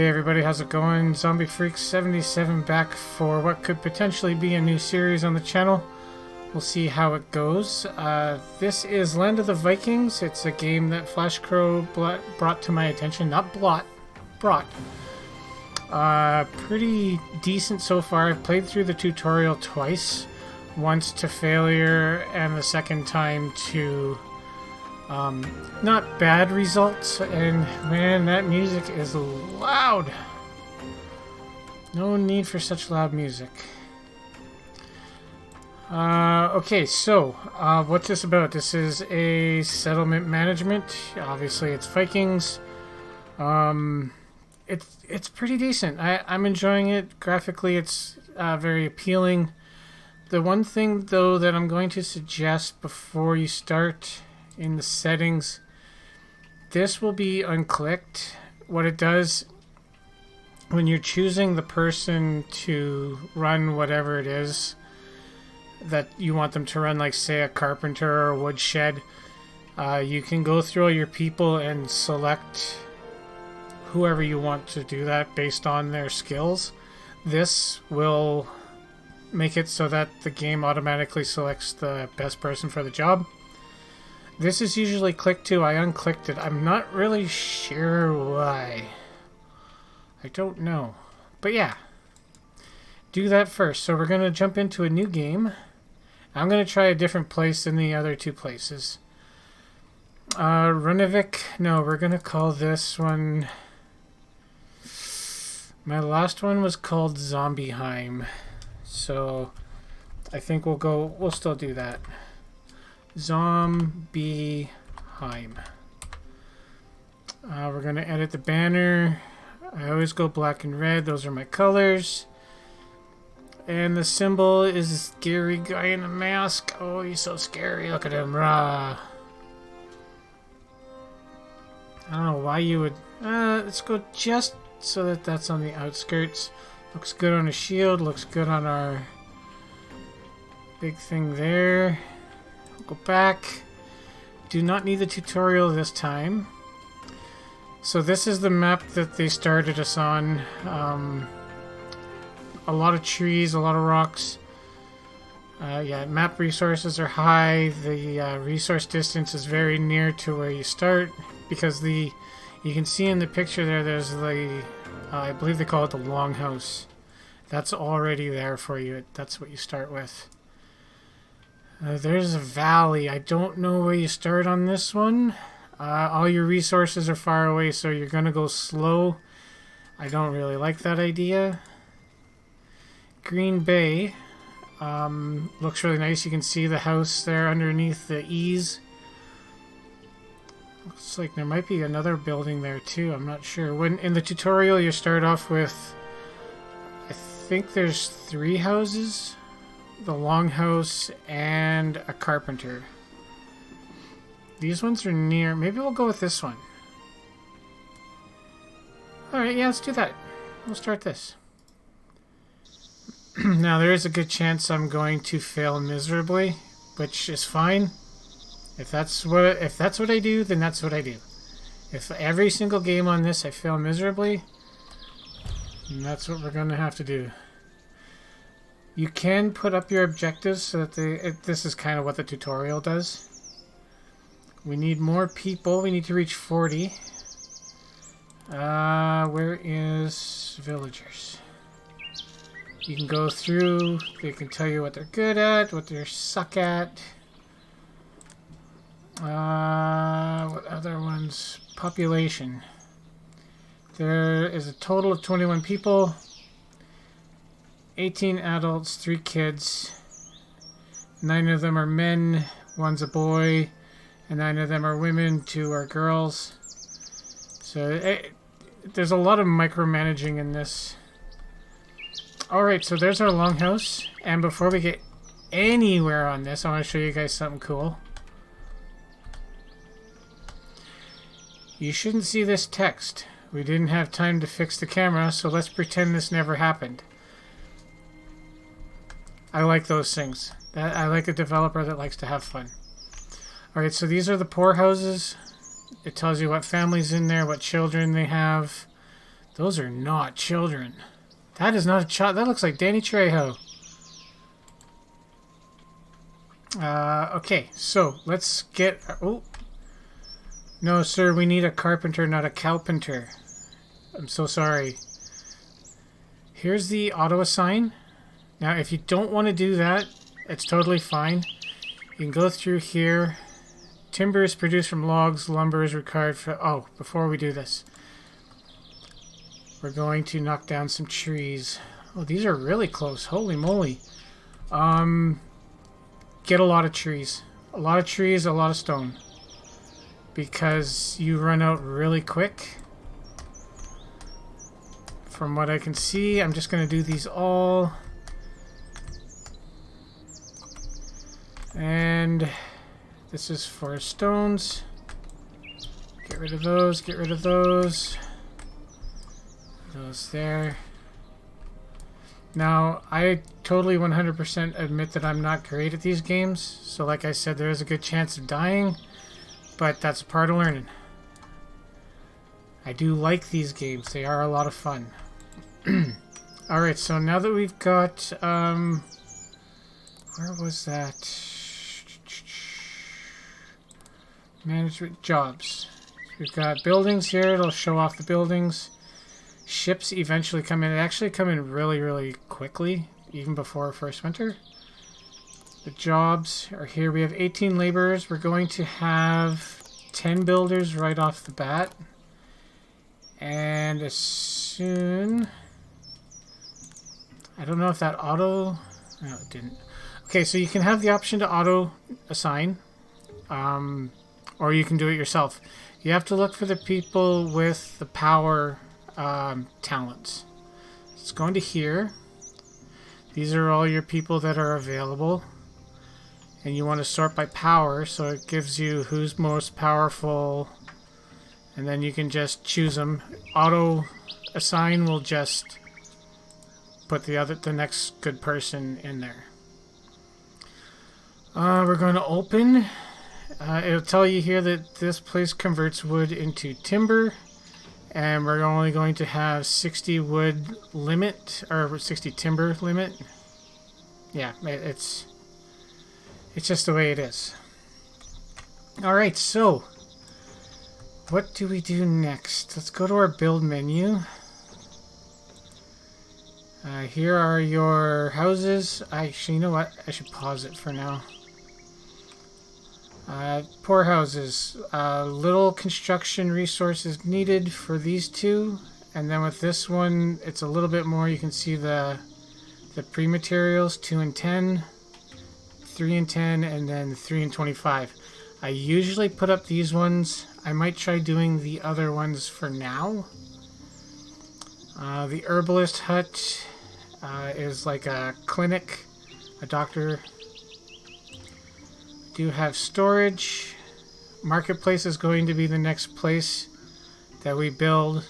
Hey everybody, how's it going? Zombie Freak 77 back for what could potentially be a new series on the channel. We'll see how it goes. This is Land of the Vikings. It's a game that Flash Crow brought to my attention. Not brought. Pretty decent so far. I've played through the tutorial twice. Once to failure and the second time to not bad results. And man, that music is loud. No need for such loud music. Okay, so what's this about? This is a settlement management. Obviously, it's Vikings. It's pretty decent. I'm enjoying it. Graphically, it's very appealing. The one thing, though, that I'm going to suggest before you start in the settings, this will be unclicked. What it does, when you're choosing the person to run whatever it is that you want them to run, like say a carpenter or a woodshed, you can go through all your people and select whoever you want to do that based on their skills. This will make it so that the game automatically selects the best person for the job. This is usually clicked to. I unclicked it. I'm not really sure why. I don't know. But yeah, do that first. So we're going to jump into a new game. I'm going to try a different place than the other two places. Runevik. No, we're going to call this one... My last one was called Zombieheim. So I think we'll still do that. Zombieheim. We're going to edit the banner. I always go black and red. Those are my colors. And the symbol is a scary guy in a mask. Oh, he's so scary. Look at him. Rah. I don't know why you would... let's go just so that that's on the outskirts. Looks good on a shield. Looks good on our big thing there. We'll go back. Do not need the tutorial this time. So this is the map that they started us on. A lot of trees, a lot of rocks. Yeah, map resources are high. The resource distance is very near to where you start, because you can see in the picture there's the I believe they call it the longhouse. That's already there for you. That's what you start with. There's a valley. I don't know where you start on this one. All your resources are far away, so you're going to go slow. I don't really like that idea. Green Bay. Looks really nice. You can see the house there underneath the eaves. Looks like there might be another building there too. I'm not sure. When in the tutorial you start off with, I think there's 3 houses. The longhouse and a carpenter. These ones are near. Maybe we'll go with this one. Alright, yeah, let's do that. We'll start this. Now, there is a good chance I'm going to fail miserably, which is fine. If that's what I do, then that's what I do. If every single game on this I fail miserably, then that's what we're going to have to do. You can put up your objectives so that this is kind of what the tutorial does. We need more people. We need to reach 40. Where is villagers? You can go through. They can tell you what they're good at, what they suck at. What other ones? Population. There is a total of 21 people. 18 adults, 3 kids. 9 of them are men, 1's a boy, and 9 of them are women, 2 are girls. So there's a lot of micromanaging in this. Alright, so there's our longhouse. And before we get anywhere on this, I want to show you guys something cool. You shouldn't see this text. We didn't have time to fix the camera, so let's pretend this never happened. I like those things. I like a developer that likes to have fun. Alright, so these are the poor houses. It tells you what families in there, what children they have. Those are not children. That is not a child. That looks like Danny Trejo. Okay, so let's get... Oh. No, sir, we need a carpenter, not a cowpenter. I'm so sorry. Here's the auto-assign. Now, if you don't want to do that, it's totally fine. You can go through here. Timber is produced from logs. Lumber is required for... Oh, before we do this, we're going to knock down some trees. Oh, these are really close. Holy moly. Get a lot of trees. A lot of trees, a lot of stone. Because you run out really quick. From what I can see, I'm just going to do these all. And this is for stones. Get rid of those, get rid of those. Those there. Now, I totally 100% admit that I'm not great at these games. So like I said, there is a good chance of dying. But that's a part of learning. I do like these games. They are a lot of fun. Alright, so now that we've got... where was that? Management jobs. We've got buildings here. It'll show off the buildings. Ships eventually come in. They actually come in really, really quickly, even before first winter. The jobs are here. We have 18 laborers. We're going to have 10 builders right off the bat. And as soon... I don't know if that auto... No, it didn't. Okay, so you can have the option to auto assign. Or you can do it yourself. You have to look for the people with the power talents. It's going to here. These are all your people that are available. And you want to sort by power, so it gives you who's most powerful. And then you can just choose them. Auto assign will just put the next good person in there. We're going to open. It'll tell you here that this place converts wood into timber. And we're only going to have 60 wood limit, or 60 timber limit. Yeah, it's just the way it is. Alright, so what do we do next? Let's go to our build menu. Here are your houses. Actually, you know what? I should pause it for now. Poor houses. Little construction resources needed for these two. And then with this one, it's a little bit more. You can see the pre-materials, 2 and 10. 3 and 10, and then 3 and 25. I usually put up these ones. I might try doing the other ones for now. The herbalist hut is like a clinic, a doctor. Do have storage. Marketplace is going to be the next place that we build.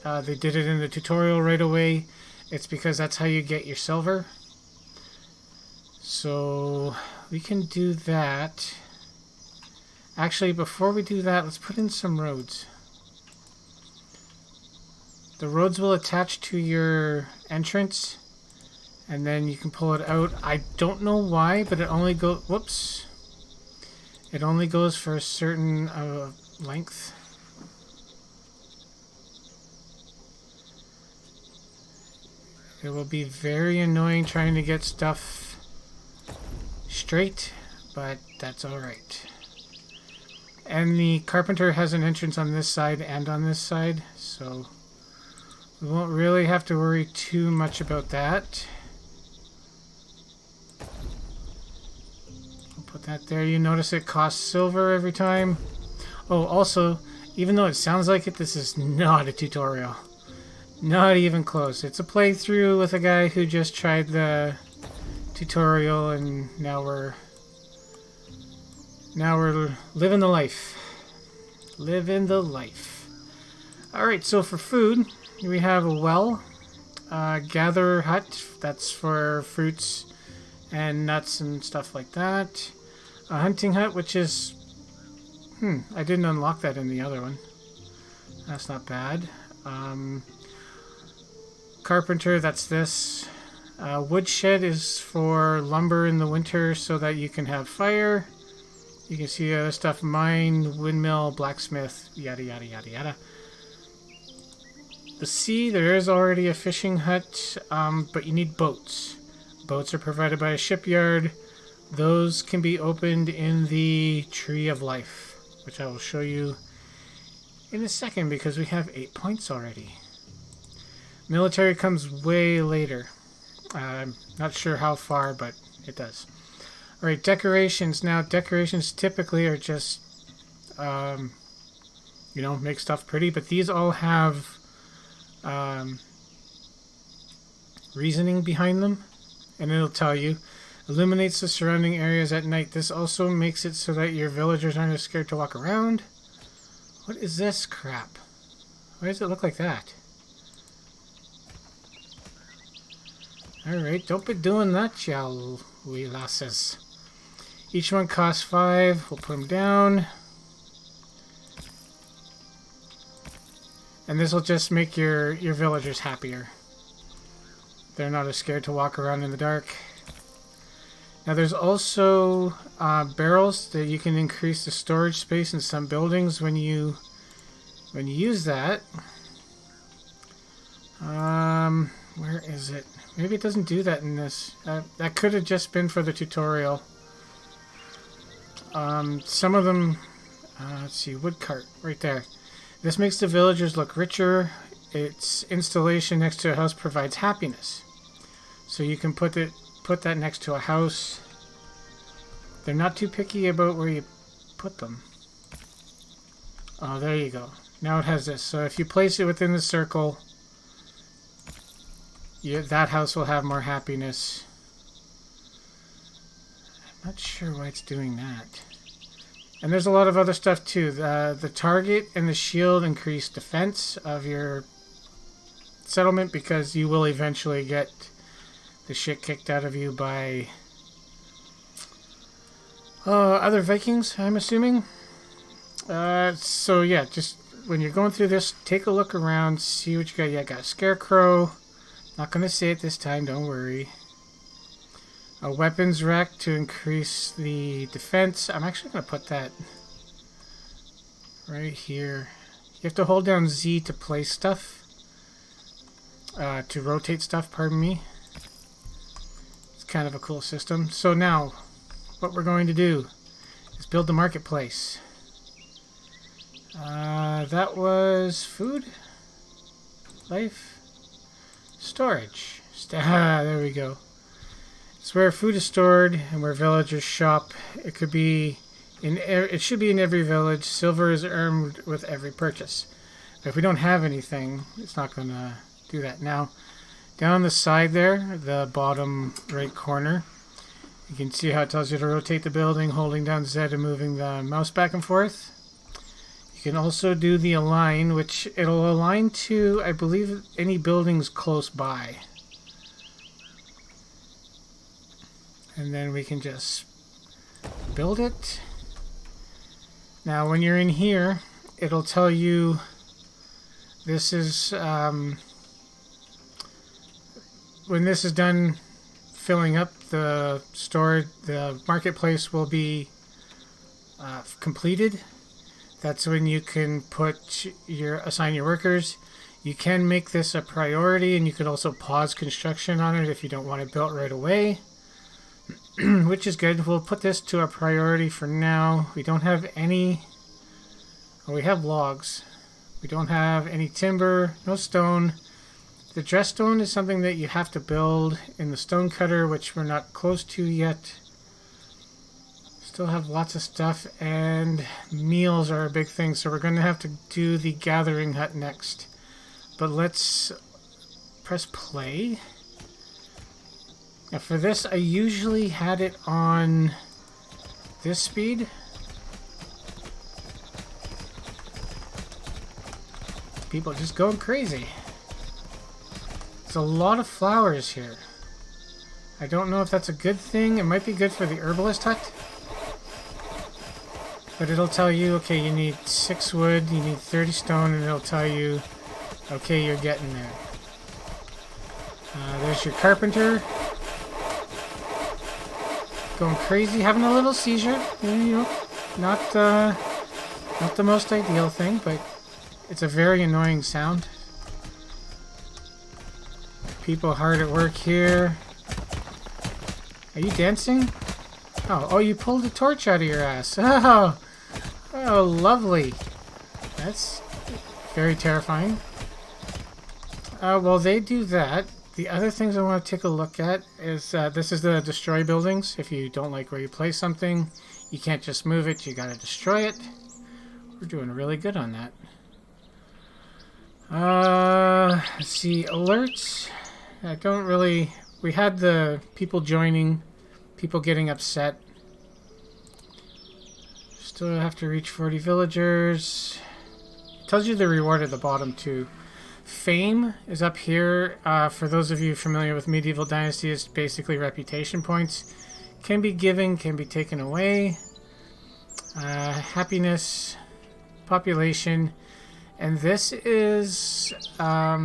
They did it in the tutorial right away. It's because that's how you get your silver. So we can do that. Actually, before we do that, let's put in some roads. The roads will attach to your entrance, and then you can pull it out. I don't know why, but it only goes... Whoops. It only goes for a certain length. It will be very annoying trying to get stuff straight, but that's alright. And the carpenter has an entrance on this side and on this side, so we won't really have to worry too much about that. I'll put that there. You notice it costs silver every time. Oh, also, even though it sounds like it, this is not a tutorial. Not even close. It's a playthrough with a guy who just tried the tutorial, and now we're living the life. Living the life. Alright, so for food, we have a well, gather hut, that's for fruits and nuts and stuff like that. A hunting hut, which is... I didn't unlock that in the other one. That's not bad. carpenter, that's this. Woodshed is for lumber in the winter so that you can have fire. You can see other stuff, mine, windmill, blacksmith, yada yada yada yada. The sea, there is already a fishing hut, but you need boats. Boats are provided by a shipyard. Those can be opened in the Tree of Life, which I will show you in a second because we have 8 points already. Military comes way later. I'm not sure how far, but it does. Alright, decorations. Now, decorations typically are just, you know, make stuff pretty, but these all have reasoning behind them, and it'll tell you. Illuminates the surrounding areas at night. This also makes it so that your villagers aren't as scared to walk around. What is this crap? Why does it look like that? Alright, don't be doing that, shall we, lasses. Each one costs 5. We'll put them down. And this will just make your villagers happier. They're not as scared to walk around in the dark. Now there's also barrels that you can increase the storage space in some buildings when you use that. Where is it? Maybe it doesn't do that in this. That could have just been for the tutorial. Some of them, let's see, wood cart right there. This makes the villagers look richer. Its installation next to a house provides happiness. So you can put that next to a house. They're not too picky about where you put them. Oh, there you go. Now it has this. So if you place it within the circle, that house will have more happiness. I'm not sure why it's doing that. And there's a lot of other stuff too. The target and the shield increase defense of your settlement because you will eventually get the shit kicked out of you by other Vikings, I'm assuming. So yeah, just when you're going through this, take a look around, see what you got. Yeah, I got a scarecrow. Not going to say it this time, don't worry. A weapons rack to increase the defense. I'm actually going to put that right here. You have to hold down Z to place stuff. To rotate stuff, pardon me. It's kind of a cool system. So now, what we're going to do is build the marketplace. That was food? Life? Storage. There we go. It's where food is stored and where villagers shop. It could be it should be in every village. Silver is earned with every purchase. But if we don't have anything, it's not going to do that. Now, down the side there, the bottom right corner, you can see how it tells you to rotate the building, holding down Z and moving the mouse back and forth. You can also do the align, which it'll align to, I believe, any buildings close by. And then we can just build it. Now when you're in here, it'll tell you this is when this is done filling up the store, the marketplace will be completed. That's when you can assign your workers. You can make this a priority, and you can also pause construction on it if you don't want it built right away. Which is good. We'll put this to a priority for now. We don't have any... Well, we have logs. We don't have any timber, no stone. The dress stone is something that you have to build in the stone cutter, which we're not close to yet. Still have lots of stuff, and meals are a big thing, so we're going to have to do the gathering hut next. But let's press play. Now for this, I usually had it on this speed. People are just going crazy. There's a lot of flowers here. I don't know if that's a good thing. It might be good for the herbalist hut. But it'll tell you, okay, you need 6 wood, you need 30 stone, and it'll tell you, okay, you're getting there. There's your carpenter. Going crazy, having a little seizure. You know, not the most ideal thing, but it's a very annoying sound. People hard at work here. Are you dancing? Oh, you pulled a torch out of your ass. Oh, lovely. That's very terrifying. Well, they do that. The other things I want to take a look at is this is the destroy buildings. If you don't like where you place something, you can't just move it. You got to destroy it. We're doing really good on that. Let's see, alerts. I don't really... We had the people joining, people getting upset. Still have to reach 40 villagers. It tells you the reward at the bottom too. Fame is up here. For those of you familiar with Medieval Dynasty, it's basically reputation points. Can be given, can be taken away. Happiness, population, and this is how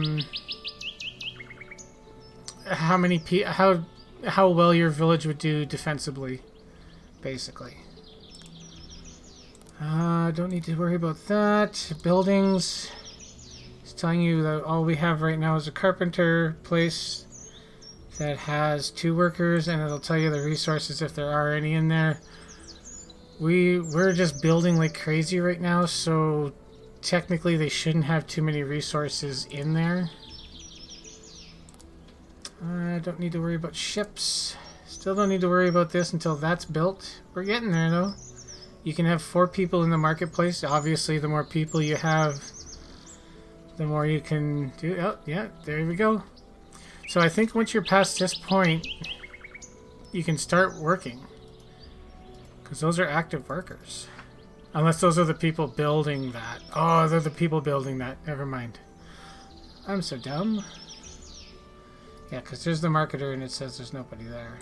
well your village would do defensively, basically. Don't need to worry about that. Buildings. It's telling you that all we have right now is a carpenter place that has 2 workers, and it'll tell you the resources if there are any in there. We're just building like crazy right now, so technically they shouldn't have too many resources in there. I don't need to worry about ships. Still don't need to worry about this until that's built. We're getting there though. You can have 4 people in the marketplace. Obviously, the more people you have, the more you can do. Oh, yeah, there we go. So I think once you're past this point, you can start working. Because those are active workers. Unless those are the people building that. Oh, they're the people building that. Never mind. I'm so dumb. Yeah, because there's the marketer and it says there's nobody there.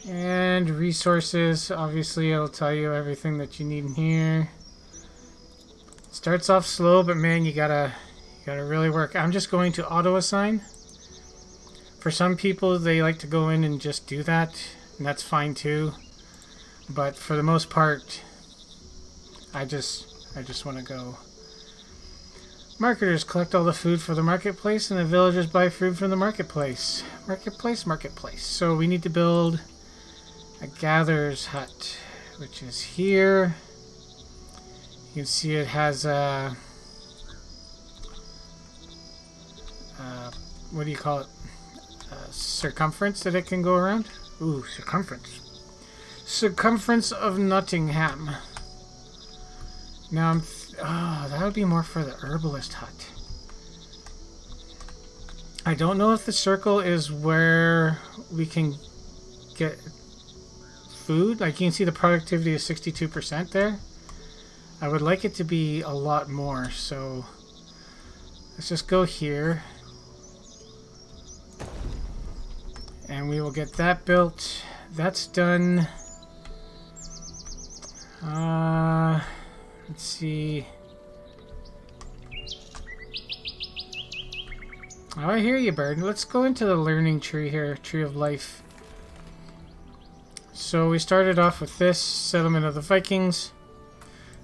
And resources. Obviously, it'll tell you everything that you need in here. Starts off slow, but man, you gotta really work. I'm just going to auto-assign. For some people, they like to go in and just do that, and that's fine too. But for the most part, I just want to go. Marketers collect all the food for the marketplace, and the villagers buy food from the marketplace. Marketplace. So we need to build a gatherer's hut, which is here. You can see it has a what do you call it? Circumference that it can go around. Ooh, circumference. Circumference of Nottingham. Now that would be more for the herbalist hut. I don't know if the circle is where we can get food. Like you can see the productivity is 62% there. I would like it to be a lot more, so let's just go here. And we will get that built. That's done. Let's see. Oh, I hear you, bird. Let's go into the learning tree here, tree of life. So we started off with this, settlement of the Vikings.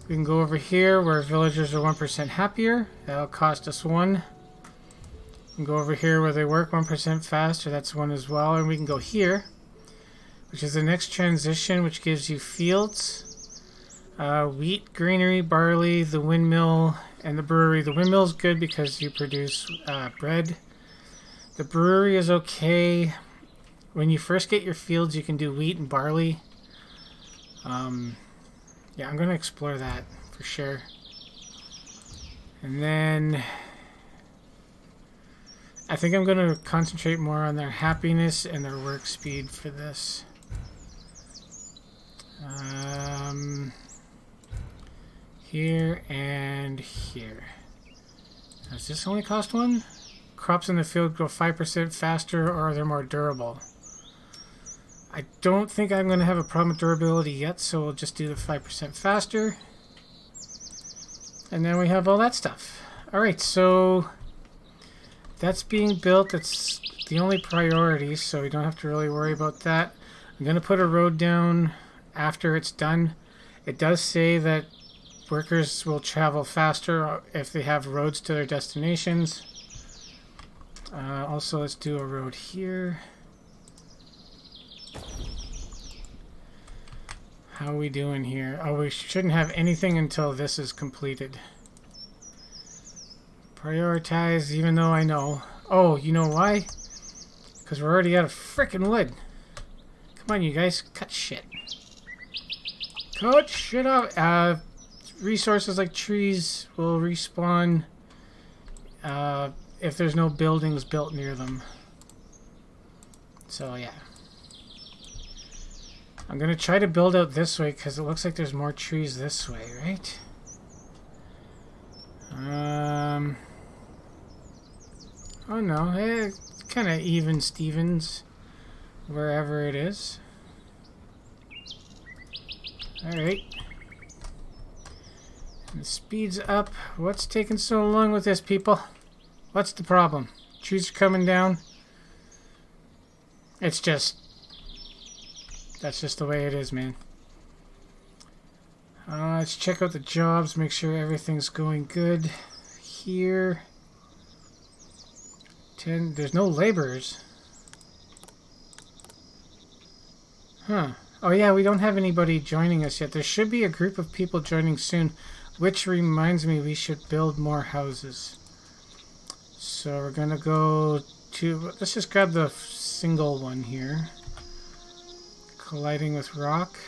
We can go over here where villagers are 1% happier. That'll cost us 1. We can go over here where they work 1% faster. That's 1 as well. And we can go here, which is the next transition, which gives you fields. Wheat, granary, barley, the windmill, and the brewery. The windmill is good because you produce bread. The brewery is okay. When you first get your fields, you can do wheat and barley. Yeah, I'm going to explore that for sure. And then I think I'm going to concentrate more on their happiness and their work speed for this. Here and here. Does this only cost 1? Crops in the field grow 5% faster, or they're more durable. I don't think I'm going to have a problem with durability yet, so we'll just do the 5% faster. And then we have all that stuff. Alright, so that's being built. It's the only priority, so we don't have to really worry about that. I'm going to put a road down after it's done. It does say that workers will travel faster if they have roads to their destinations. Also, let's do a road here. How are we doing here? Oh, we shouldn't have anything until this is completed. Prioritize, even though I know. Oh, you know why? Because we're already out of frickin' wood. Come on, you guys. Cut shit. Cut shit off. Resources like trees will respawn if there's no buildings built near them. So, yeah. I'm going to try to build out this way because it looks like there's more trees this way, right? Oh no, it's kind of even Stevens wherever it is. Alright. The speed's up. What's taking so long with this, people? What's the problem? Trees are coming down. It's just... That's just the way it is, man. Let's check out the jobs, make sure everything's going good. Here. 10. There's no laborers. Huh. Oh yeah, we don't have anybody joining us yet. There should be a group of people joining soon, which reminds me we should build more houses. So we're gonna go to... Let's just grab the single one here. Colliding with rock.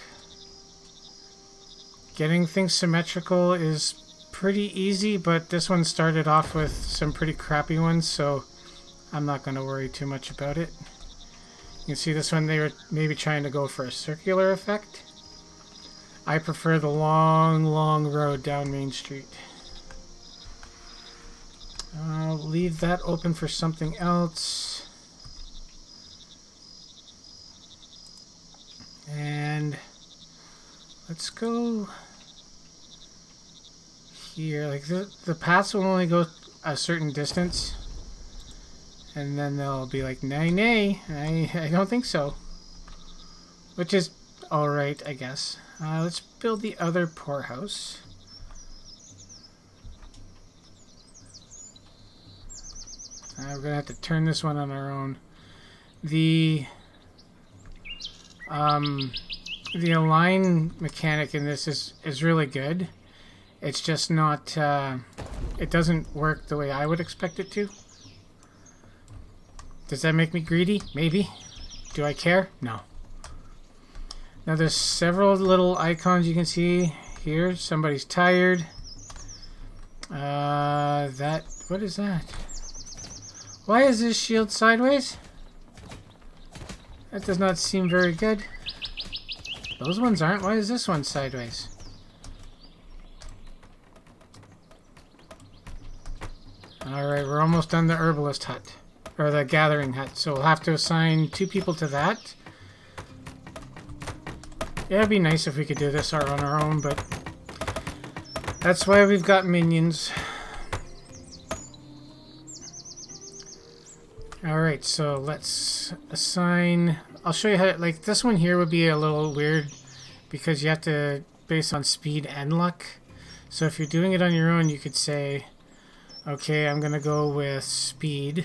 Getting things symmetrical is pretty easy, but this one started off with some pretty crappy ones, so I'm not going to worry too much about it. You can see this one, they were maybe trying to go for a circular effect. I prefer the long, long road down Main Street. I'll leave that open for something else. And let's go here. Like the paths will only go a certain distance. And then they'll be like, nay, nay, I don't think so. Which is alright, I guess. Let's build the other poorhouse. We're going to have to turn this one on our own. The align mechanic in this is really good. It's just not, it doesn't work the way I would expect it to. Does that make me greedy? Maybe. Do I care? No. Now there's several little icons you can see here. Somebody's tired. What is that? Why is this shield sideways? That does not seem very good. Those ones aren't. Why is this one sideways? Alright, we're almost done the herbalist hut. Or the gathering hut. So we'll have to assign 2 people to that. Yeah, it'd be nice if we could do this on our own, but that's why we've got minions. Alright, so let's assign... I'll show you how... Like, this one here would be a little weird because you have to base on speed and luck. So if you're doing it on your own, you could say, okay, I'm going to go with speed.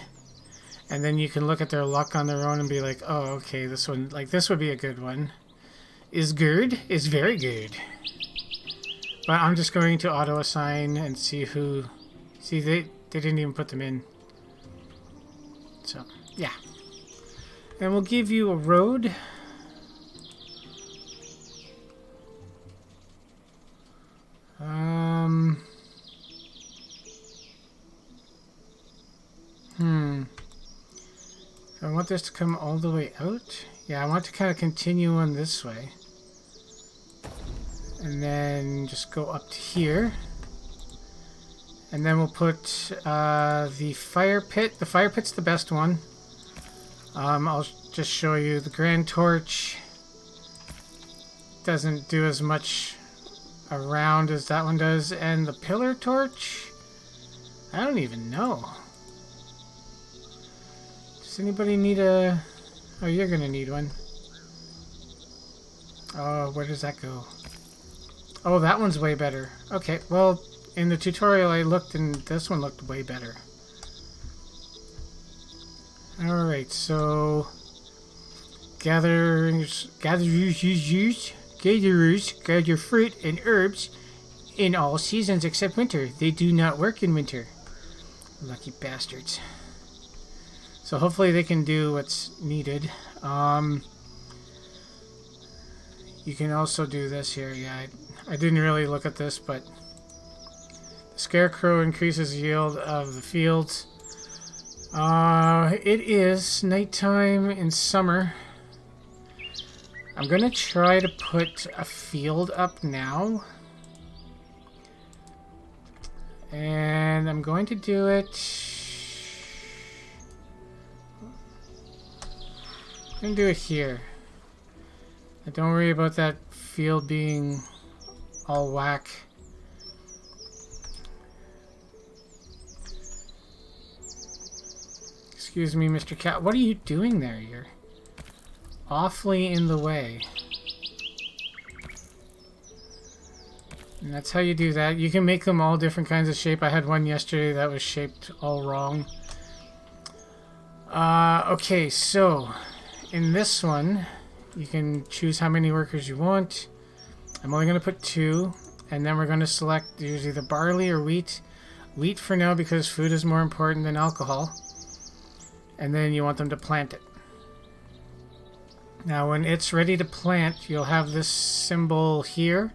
And then you can look at their luck on their own and be like, oh, okay, this one... Like, this would be a good one. Is good? Is very good. But I'm just going to auto-assign and see who... See, they didn't even put them in. So, yeah. And we'll give you a road. I want this to come all the way out. Yeah, I want to kind of continue on this way. And then just go up to here. And then we'll put the fire pit. The fire pit's the best one. I'll just show you the grand torch. Doesn't do as much around as that one does. And the pillar torch? I don't even know. Does anybody need a... Oh, you're gonna need one. Oh, where does that go? Oh, that one's way better. Okay, well, in the tutorial I looked and this one looked way better. Alright, so... Gatherers gather fruit and herbs in all seasons except winter. They do not work in winter. Lucky bastards. So hopefully they can do what's needed. You can also do this here. Yeah, I didn't really look at this, but the scarecrow increases yield of the fields. It is nighttime in summer. I'm gonna try to put a field up now. And I'm going to do it... I'm going to do it here. And don't worry about that field being all whack. Excuse me, Mr. Cat. What are you doing there? You're awfully in the way. And that's how you do that. You can make them all different kinds of shape. I had one yesterday that was shaped all wrong. Okay, so in this one, you can choose how many workers you want. I'm only going to put 2, and then we're going to select either barley or wheat. Wheat for now because food is more important than alcohol. And then you want them to plant it. Now when it's ready to plant, you'll have this symbol here.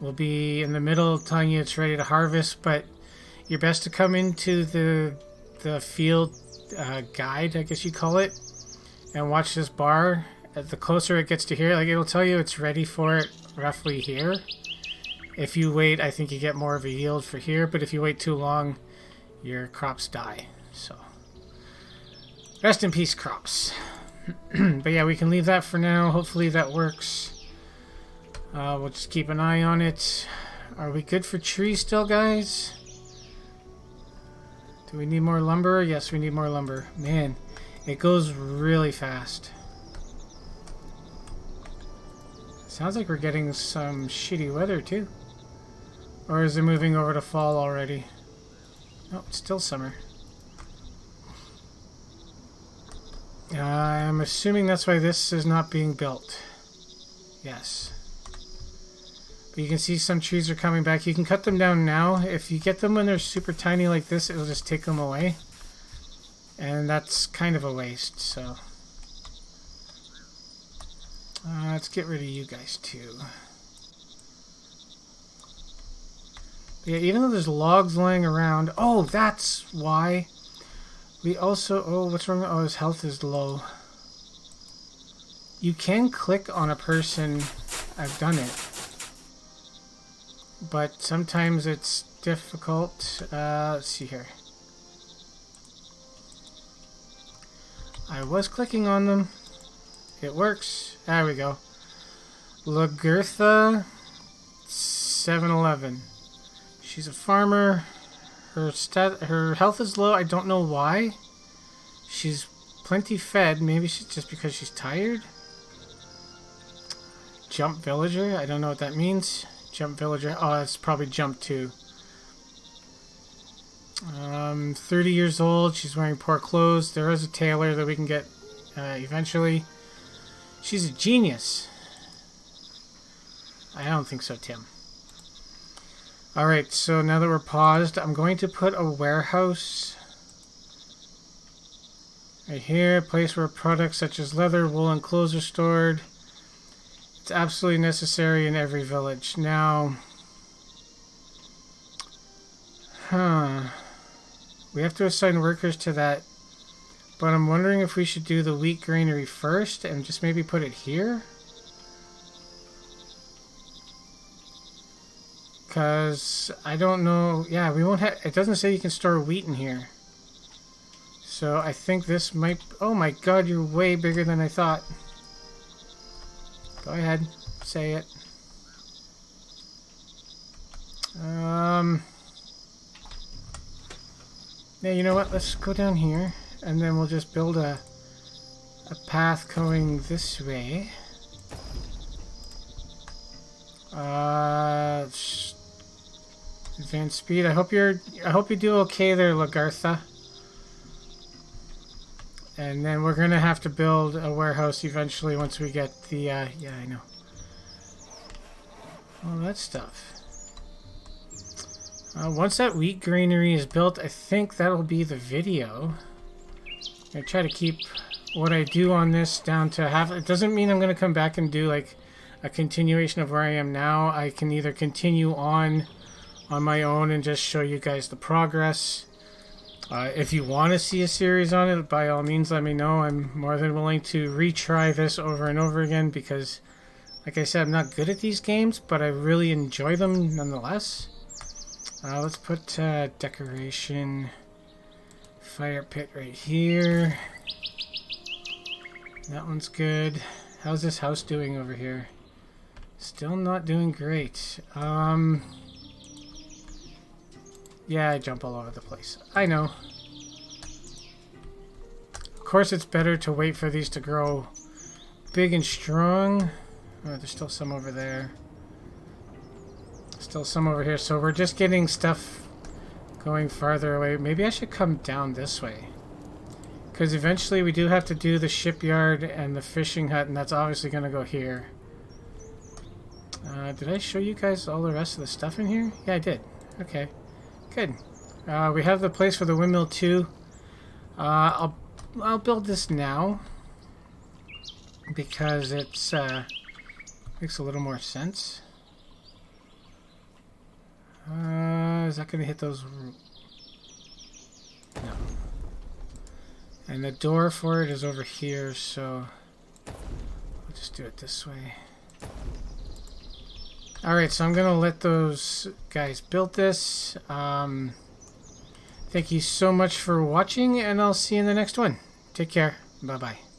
Will be in the middle telling you it's ready to harvest, but you're best to come into the field guide, I guess you call it, and watch this bar. The closer it gets to here, like it'll tell you it's ready for it roughly here. If you wait, I think you get more of a yield for here, but if you wait too long, your crops die. So rest in peace, crops. But yeah, we can leave that for now. Hopefully that works. We'll just keep an eye on it. Are we good for trees still, guys? Do we need more lumber? Yes, we need more lumber. Man, it goes really fast. Sounds like we're getting some shitty weather, too. Or is it moving over to fall already? No, it's still summer. I'm assuming that's why this is not being built. Yes. But you can see some trees are coming back. You can cut them down now. If you get them when they're super tiny like this, it'll just take them away. And that's kind of a waste, so... let's get rid of you guys too. But yeah, even though there's logs lying around... Oh, that's why! We also... Oh, what's wrong? Oh, his health is low. You can click on a person. I've done it. But sometimes it's difficult. Let's see here. I was clicking on them. It works. There we go. Lagertha 711. She's a farmer. Her health is low. I don't know why. She's plenty fed. Maybe she's just because she's tired. Jump villager. I don't know what that means. Jump villager. Oh, it's probably jump 2. 30 years old. She's wearing poor clothes. There is a tailor that we can get eventually. She's a genius. I don't think so, Tim. Alright, so now that we're paused, I'm going to put a warehouse right here. A place where products such as leather, wool, and clothes are stored. It's absolutely necessary in every village. Now, we have to assign workers to that, but I'm wondering if we should do the wheat granary first and just maybe put it here? Because I don't know. Yeah, we won't have... It doesn't say you can store wheat in here. So I think this might... Oh my god, you're way bigger than I thought. Go ahead. Say it. Yeah, you know what? Let's go down here. and then we'll just build a path going this way. Advanced speed. I hope you do okay there, Lagartha. And then we're gonna have to build a warehouse eventually once we get the yeah, I know. All that stuff. Once that wheat granary is built, I think that'll be the video. I try to keep what I do on this down to half. It doesn't mean I'm going to come back and do like a continuation of where I am now. I can either continue on my own and just show you guys the progress. If you want to see a series on it, by all means let me know. I'm more than willing to retry this over and over again because, like I said, I'm not good at these games, but I really enjoy them nonetheless. Let's put decoration fire pit right here. That one's good. How's this house doing over here? Still not doing great. Yeah, I jump all over the place. I know. Of course, it's better to wait for these to grow big and strong. Oh, there's still some over there. Still some over here, so we're just getting stuff going farther away. Maybe I should come down this way, because eventually we do have to do the shipyard and the fishing hut, and that's obviously going to go here. Did I show you guys all the rest of the stuff in here? Yeah, I did. Okay, good. We have the place for the windmill too. I'll build this now because it's makes a little more sense. Is that going to hit those? No. And the door for it is over here, so I'll just do it this way. Alright, so I'm going to let those guys build this. Thank you so much for watching, and I'll see you in the next one. Take care. Bye-bye.